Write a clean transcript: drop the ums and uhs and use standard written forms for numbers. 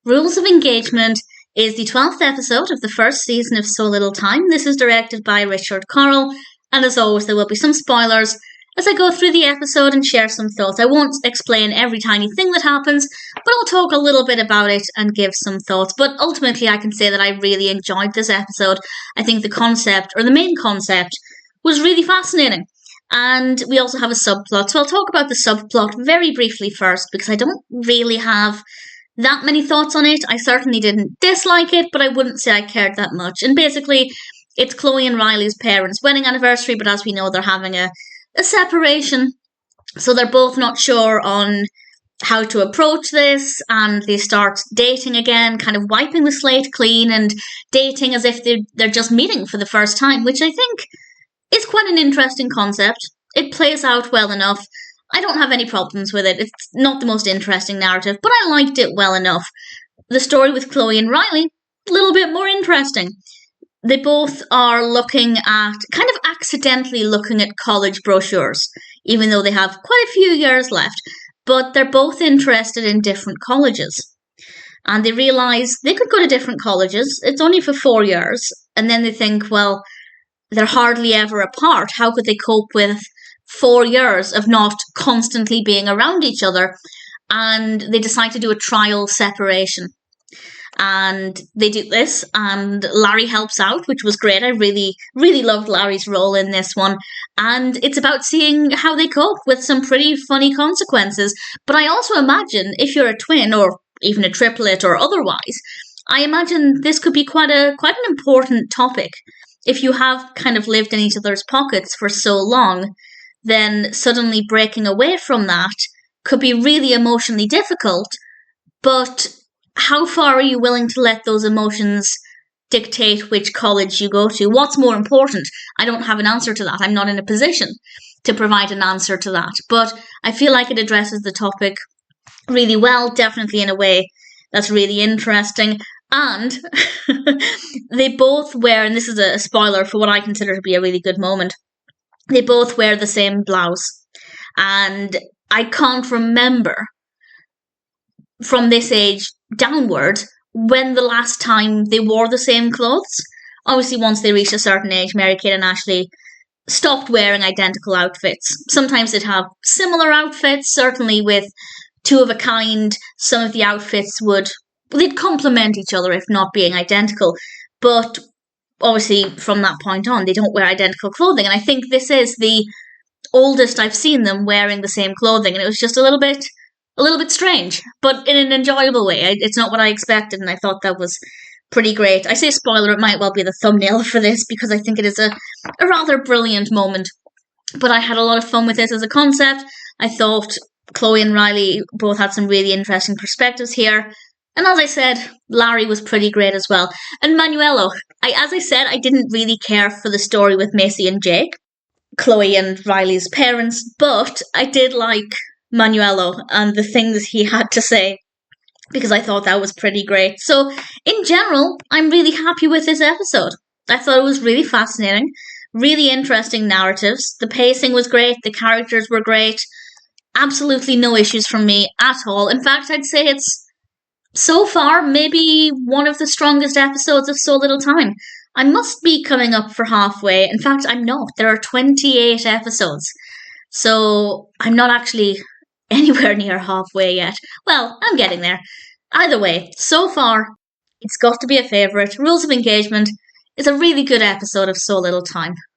Rules of Engagement is the 12th episode of the first season of So Little Time. This is directed by Richard Correll, and as always, there will be some spoilers as I go through the episode and share some thoughts. I won't explain every tiny thing that happens, but I'll talk a little bit about it and give some thoughts. But ultimately, I can say that I really enjoyed this episode. I think the concept, or the main concept, was really fascinating. And we also have a subplot. So I'll talk about the subplot very briefly first, because I don't really have that many thoughts on it. I certainly didn't dislike it, but I wouldn't say I cared that much. And basically, it's Chloe and Riley's parents' wedding anniversary, but as we know, they're having a separation. So they're both not sure on how to approach this, and they start dating again, kind of wiping the slate clean and dating as if they're just meeting for the first time, which I think is quite an interesting concept. It plays out well enough. I don't have any problems with it. It's not the most interesting narrative, but I liked it well enough. The story with Chloe and Riley, a little bit more interesting. They both are looking at, kind of accidentally looking at college brochures, even though they have quite a few years left. But they're both interested in different colleges. And they realise they could go to different colleges. It's only for 4 years. And then they think, well, they're hardly ever apart. How could they cope with 4 years of not constantly being around each other? And they decide to do a trial separation. And they do this, and Larry helps out, which was great. I really, really loved Larry's role in this one. And it's about seeing how they cope with some pretty funny consequences. But I also imagine if you're a twin, or even a triplet, or otherwise, I imagine this could be quite an important topic. If you have kind of lived in each other's pockets for so long, then suddenly breaking away from that could be really emotionally difficult. But how far are you willing to let those emotions dictate which college you go to? What's more important? I don't have an answer to that. I'm not in a position to provide an answer to that. But I feel like it addresses the topic really well, definitely in a way that's really interesting. And they both wear, and this is a spoiler for what I consider to be a really good moment, they both wear the same blouse. And I can't remember from this age downward when the last time they wore the same clothes. Obviously, once they reached a certain age, Mary-Kate and Ashley stopped wearing identical outfits. Sometimes they'd have similar outfits, certainly with two of a kind. Some of the outfits they'd complement each other if not being identical. But obviously, from that point on, they don't wear identical clothing. And I think this is the oldest I've seen them wearing the same clothing. And it was just a little bit strange, but in an enjoyable way. It's not what I expected, and I thought that was pretty great. I say spoiler, it might well be the thumbnail for this, because I think it is a rather brilliant moment. But I had a lot of fun with this as a concept. I thought Chloe and Riley both had some really interesting perspectives here. And as I said, Larry was pretty great as well. And Manuelo, as I said, I didn't really care for the story with Macy and Jake, Chloe and Riley's parents, but I did like Manuelo and the things he had to say, because I thought that was pretty great. So in general, I'm really happy with this episode. I thought it was really fascinating, really interesting narratives. The pacing was great, the characters were great. Absolutely no issues from me at all. In fact, I'd say it's so far maybe one of the strongest episodes of So Little Time. I must be coming up for halfway. In fact, I'm not. There are 28 episodes. So I'm not actually anywhere near halfway yet. Well, I'm getting there. Either way, so far, it's got to be a favourite. Rules of Engagement is a really good episode of So Little Time.